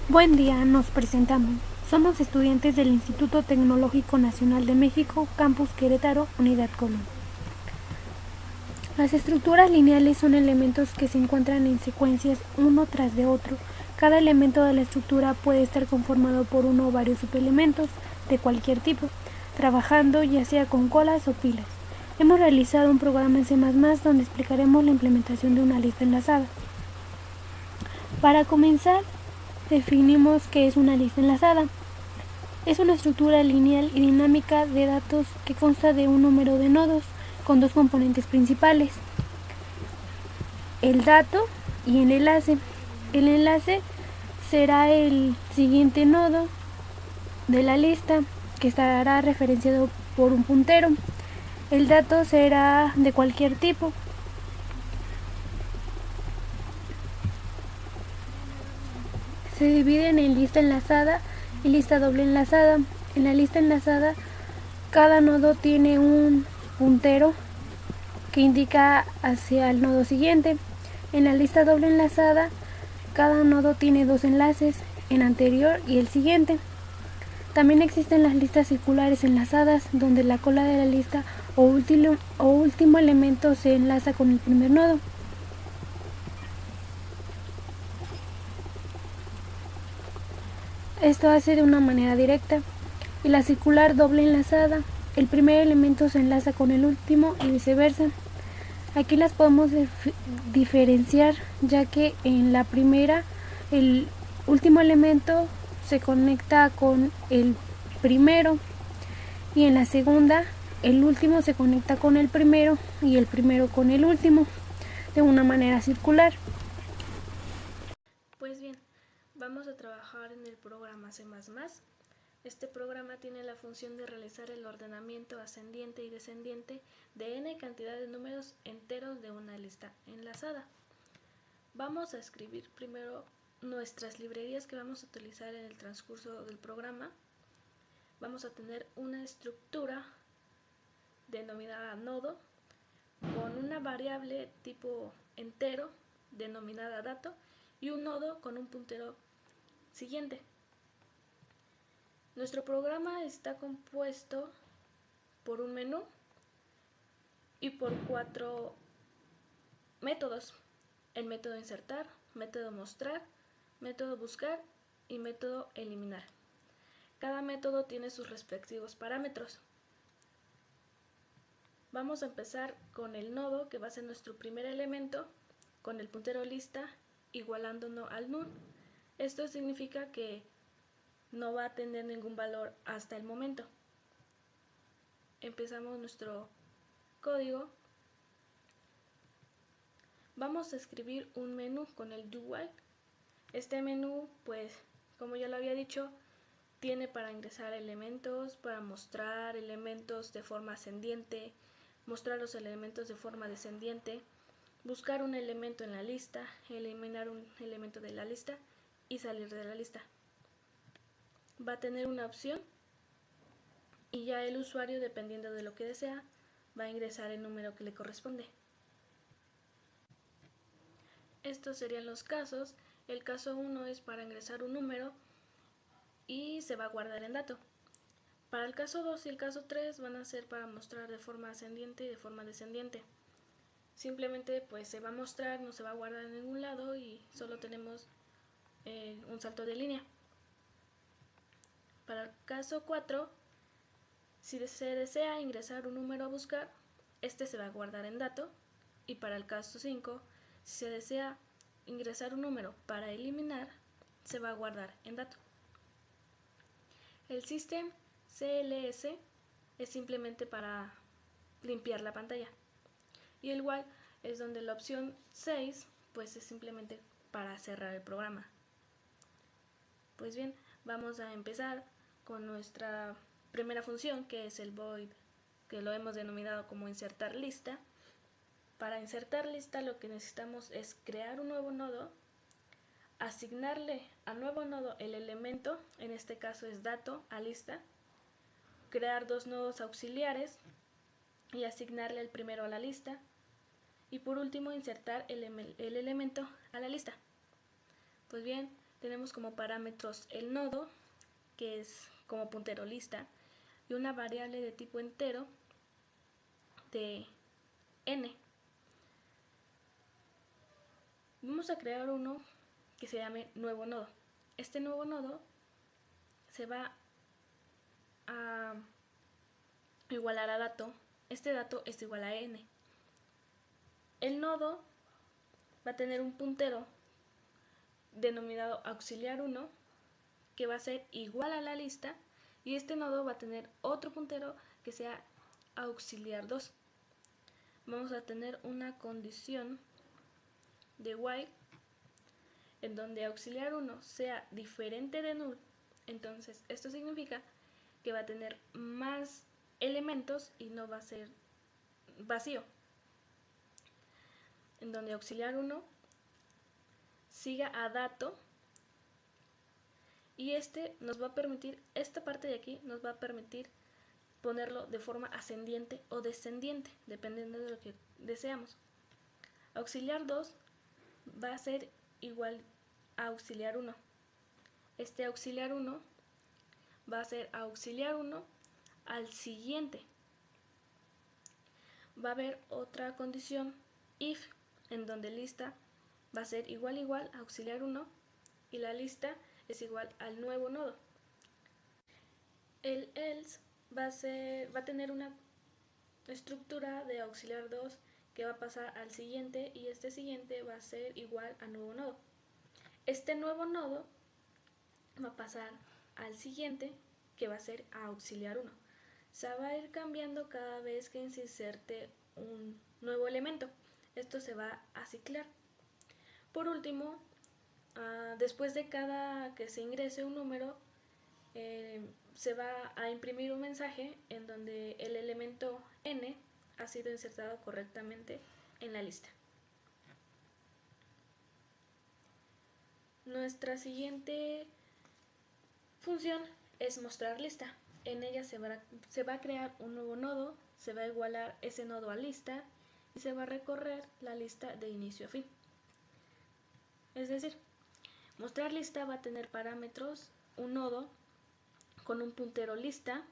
Buen día, nos presentamos. Somos estudiantes del Instituto Tecnológico Nacional de México, Campus Querétaro, Unidad Colón. Las estructuras lineales son elementos que se encuentran en secuencias uno tras de otro. Cada elemento de la estructura puede estar conformado por uno o varios subelementos de cualquier tipo, trabajando ya sea con colas o pilas. Hemos realizado un programa en C++ donde explicaremos la implementación de una lista enlazada. Para comenzar, definimos qué es una lista enlazada. Es una estructura lineal y dinámica de datos que consta de un número de nodos con dos componentes principales, el dato y el enlace. El enlace será el siguiente nodo de la lista que estará referenciado por un puntero. El dato será de cualquier tipo. Se dividen en lista enlazada y lista doble enlazada. En la lista enlazada, cada nodo tiene un puntero que indica hacia el nodo siguiente. En la lista doble enlazada, cada nodo tiene dos enlaces, el anterior y el siguiente. También existen las listas circulares enlazadas, donde la cola de la lista o último elemento se enlaza con el primer nodo. Esto hace de una manera directa. Y la circular doble enlazada, el primer elemento se enlaza con el último y viceversa. Aquí las podemos diferenciar, ya que en la primera el último elemento se conecta con el primero y en la segunda el último se conecta con el primero y el primero con el último, de una manera circular. Pues bien, vamos a trabajar en el programa C++. Este programa tiene la función de realizar el ordenamiento ascendiente y descendiente de n cantidad de números enteros de una lista enlazada. Vamos a escribir primero nuestras librerías que vamos a utilizar en el transcurso del programa. Vamos a tener una estructura denominada nodo con una variable tipo entero denominada dato y un nodo con un puntero siguiente. Nuestro programa está compuesto por un menú y por 4 métodos: el método insertar, método mostrar, método buscar y método eliminar. Cada método tiene sus respectivos parámetros. Vamos a empezar con el nodo, que va a ser nuestro primer elemento, con el puntero lista igualándonos al null. Esto significa que no va a tener ningún valor hasta el momento. Empezamos nuestro código. Vamos a escribir un menú con el do while. Este menú, pues, como ya lo había dicho, tiene para ingresar elementos, para mostrar elementos de forma ascendiente, mostrar los elementos de forma descendiente, buscar un elemento en la lista, eliminar un elemento de la lista y salir de la lista. Va a tener una opción y ya el usuario, dependiendo de lo que desea, va a ingresar el número que le corresponde. Estos serían los casos. El caso 1 es para ingresar un número y se va a guardar en dato. Para el caso 2 y el caso 3 van a ser para mostrar de forma ascendiente y de forma descendiente. Simplemente pues se va a mostrar, no se va a guardar en ningún lado y solo tenemos un salto de línea. Para el caso 4, si se desea ingresar un número a buscar, este se va a guardar en dato. Y para el caso 5, si se desea ingresar un número para eliminar, se va a guardar en dato. El system CLS es simplemente para limpiar la pantalla. Y el while es donde la opción 6 pues es simplemente para cerrar el programa. Pues bien, vamos a empezar con nuestra primera función, que es el void, que lo hemos denominado como insertar lista. Para insertar lista lo que necesitamos es crear un nuevo nodo, asignarle al nuevo nodo el elemento, en este caso es dato, a lista, crear dos nodos auxiliares y asignarle el primero a la lista, y por último insertar el elemento a la lista. Pues bien, tenemos como parámetros el nodo, que es como puntero lista, y una variable de tipo entero de n. Vamos a crear uno que se llame nuevo nodo. Este nuevo nodo se va a igualar a dato. Este dato es igual a n. El nodo va a tener un puntero denominado auxiliar 1 que va a ser igual a la lista, y este nodo va a tener otro puntero que sea auxiliar 2. Vamos a tener una condición de while en donde auxiliar 1 sea diferente de null. Entonces esto significa que va a tener más elementos y no va a ser vacío, en donde auxiliar 1 siga a dato, y nos va a permitir, esta parte de aquí nos va a permitir ponerlo de forma ascendiente o descendiente, dependiendo de lo que deseamos. Auxiliar 2 va a ser igual a auxiliar 1. Este auxiliar 1 va a ser auxiliar 1 al siguiente. Va a haber otra condición if, en donde lista va a ser igual a auxiliar 1 y la lista es igual al nuevo nodo. El else va a tener una estructura de auxiliar 2 que va a pasar al siguiente, y este siguiente va a ser igual a nuevo nodo. Este nuevo nodo va a pasar al siguiente, que va a ser a auxiliar 1. Se va a ir cambiando cada vez que se inserte un nuevo elemento. Esto se va a ciclar. Por último, después de cada que se ingrese un número, se va a imprimir un mensaje en donde el elemento n ha sido insertado correctamente en la lista. Nuestra siguiente función es mostrar lista. En ella se va a crear un nuevo nodo, se va a igualar ese nodo a lista y se va a recorrer la lista de inicio a fin. Es decir, mostrar lista va a tener parámetros: un nodo con un puntero lista,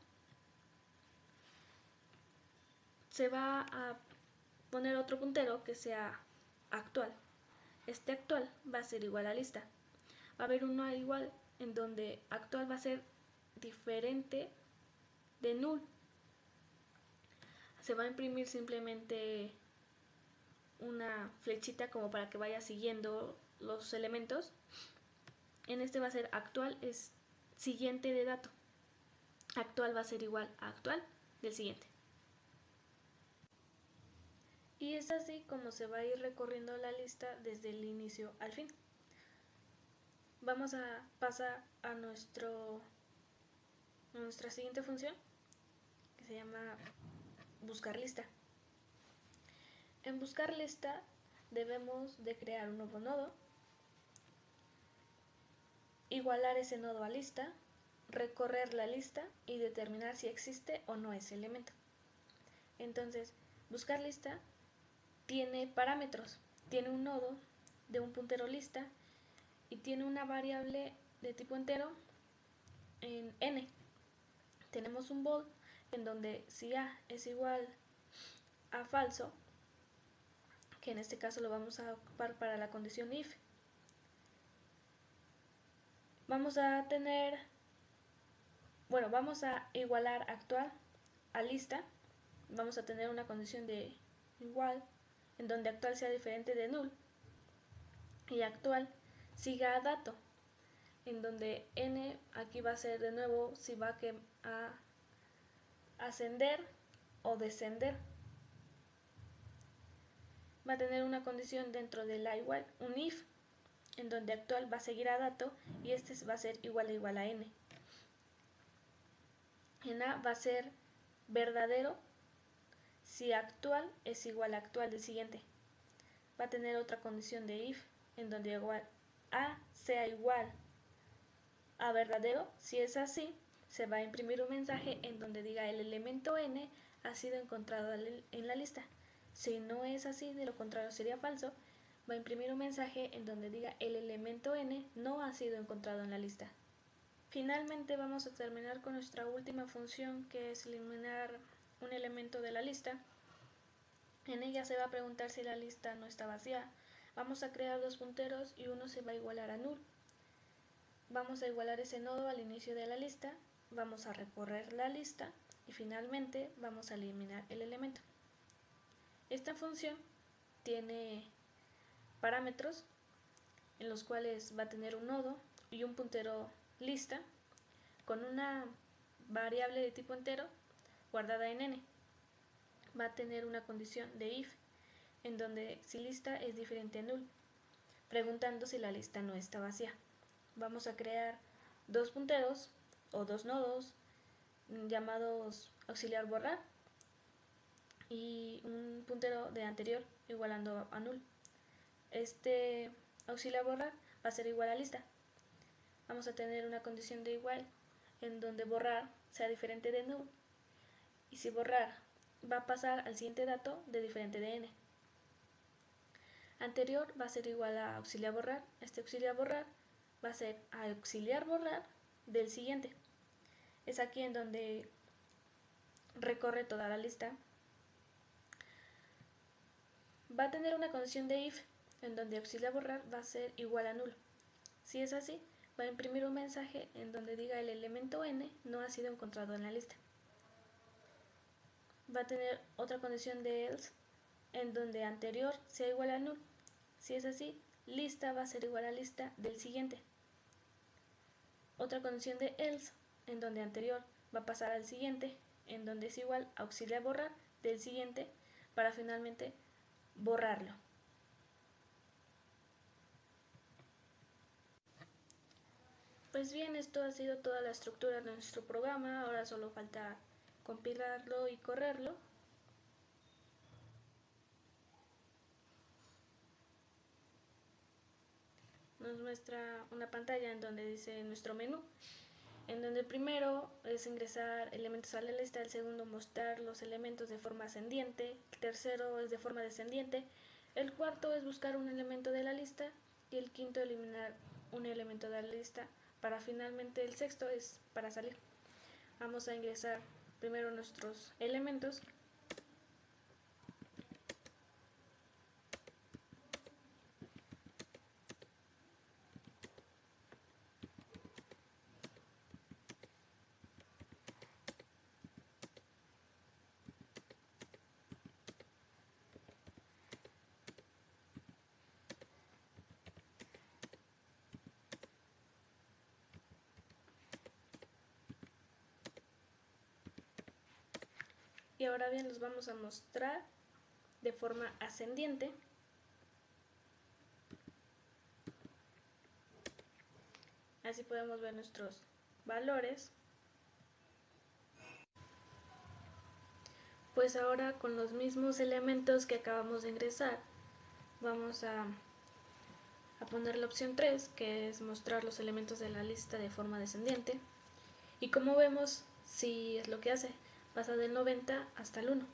se va a poner otro puntero que sea actual. Este actual va a ser igual a lista. Va a haber uno igual en donde actual va a ser diferente de null. Se va a imprimir simplemente una flechita como para que vaya siguiendo los elementos. En este va a ser actual, es siguiente de dato. Actual va a ser igual a actual del siguiente. Y es así como se va a ir recorriendo la lista desde el inicio al fin. Vamos a pasar a nuestra siguiente función, que se llama buscar lista. En buscar lista debemos de crear un nuevo nodo, igualar ese nodo a lista, recorrer la lista y determinar si existe o no ese elemento. Entonces, buscar lista tiene parámetros, tiene un nodo de un puntero lista y tiene una variable de tipo entero en n. Tenemos un bool en donde si a es igual a falso, que en este caso lo vamos a ocupar para la condición if, vamos a igualar actual a lista, vamos a tener una condición de igual en donde actual sea diferente de null y actual siga a dato, en donde n aquí va a ser de nuevo si va a ascender o descender. Va a tener una condición dentro del igual, un if, en donde actual va a seguir a dato y este va a ser igual a n. En a va a ser verdadero si actual es igual a actual del siguiente. Va a tener otra condición de if, en donde a sea igual a verdadero. Si es así, se va a imprimir un mensaje en donde diga el elemento n ha sido encontrado en la lista. Si no es así, de lo contrario sería falso, va a imprimir un mensaje en donde diga el elemento n no ha sido encontrado en la lista. Finalmente vamos a terminar con nuestra última función, que es eliminar un elemento de la lista. En ella se va a preguntar si la lista no está vacía. Vamos a crear dos punteros y uno se va a igualar a null. Vamos a igualar ese nodo al inicio de la lista, vamos a recorrer la lista y finalmente vamos a eliminar el elemento. Esta función tiene parámetros en los cuales va a tener un nodo y un puntero lista con una variable de tipo entero guardada en n. Va a tener una condición de if en donde si lista es diferente a null, preguntando si la lista no está vacía. Vamos a crear dos punteros o dos nodos llamados auxiliar borrar y un puntero de anterior igualando a null. Este auxiliar borrar va a ser igual a lista. Vamos a tener una condición de igual en donde borrar sea diferente de null y si borrar va a pasar al siguiente dato de diferente de n. Anterior va a ser igual a auxiliar borrar. Este auxiliar borrar va a ser auxiliar borrar del siguiente. Es aquí en donde recorre toda la lista. Va a tener una condición de if en donde auxiliar borrar va a ser igual a null. Si es así, va a imprimir un mensaje en donde diga el elemento n no ha sido encontrado en la lista. Va a tener otra condición de else en donde anterior sea igual a null. Si es así, lista va a ser igual a lista del siguiente. Otra condición de else en donde anterior va a pasar al siguiente, en donde es igual a auxiliar borrar del siguiente para finalmente borrarlo. Pues bien, esto ha sido toda la estructura de nuestro programa. Ahora solo falta compilarlo y correrlo. Nos muestra una pantalla en donde dice nuestro menú, en donde el primero es ingresar elementos a la lista, el segundo mostrar los elementos de forma ascendiente, el tercero es de forma descendiente, el cuarto es buscar un elemento de la lista y el quinto eliminar un elemento de la lista, para finalmente el sexto es para salir. Vamos a ingresar primero nuestros elementos. Y ahora bien, los vamos a mostrar de forma ascendiente. Así podemos ver nuestros valores. Pues ahora con los mismos elementos que acabamos de ingresar, vamos a poner la opción 3, que es mostrar los elementos de la lista de forma descendiente. Y como vemos, sí es lo que hace, pasa del 90 hasta el 1.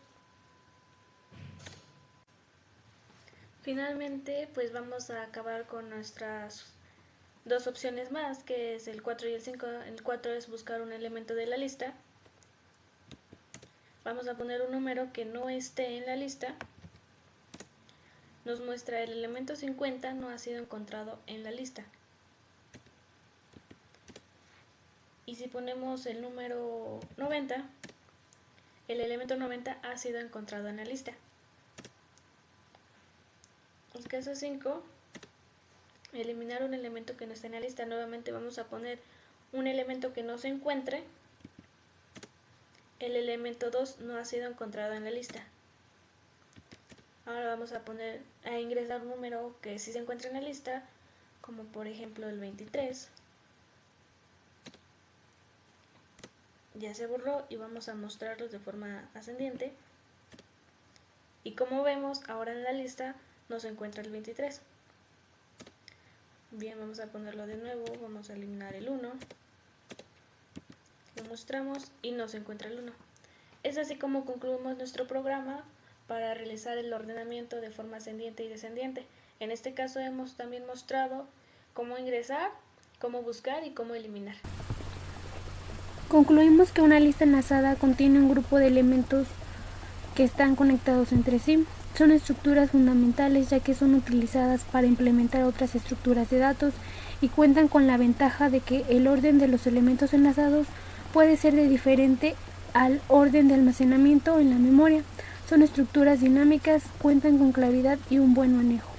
Finalmente, pues vamos a acabar con nuestras dos opciones más, que es el 4 y el 5. El 4 es buscar un elemento de la lista. Vamos a poner un número que no esté en la lista. Nos muestra el elemento 50 no ha sido encontrado en la lista. Y si ponemos el número 90, el elemento 90 ha sido encontrado en la lista. El caso 5, eliminar un elemento que no está en la lista. Nuevamente vamos a poner un elemento que no se encuentre. El elemento 2 no ha sido encontrado en la lista. Ahora vamos a ingresar un número que sí se encuentra en la lista, como por ejemplo el 23. Ya se borró y vamos a mostrarlos de forma ascendiente. Y como vemos, ahora en la lista no se encuentra el 23. Bien, vamos a ponerlo de nuevo, vamos a eliminar el 1. Lo mostramos y no se encuentra el 1. Es así como concluimos nuestro programa para realizar el ordenamiento de forma ascendiente y descendiente. En este caso hemos también mostrado cómo ingresar, cómo buscar y cómo eliminar. Concluimos que una lista enlazada contiene un grupo de elementos que están conectados entre sí. Son estructuras fundamentales ya que son utilizadas para implementar otras estructuras de datos y cuentan con la ventaja de que el orden de los elementos enlazados puede ser diferente al orden de almacenamiento en la memoria. Son estructuras dinámicas, cuentan con claridad y un buen manejo.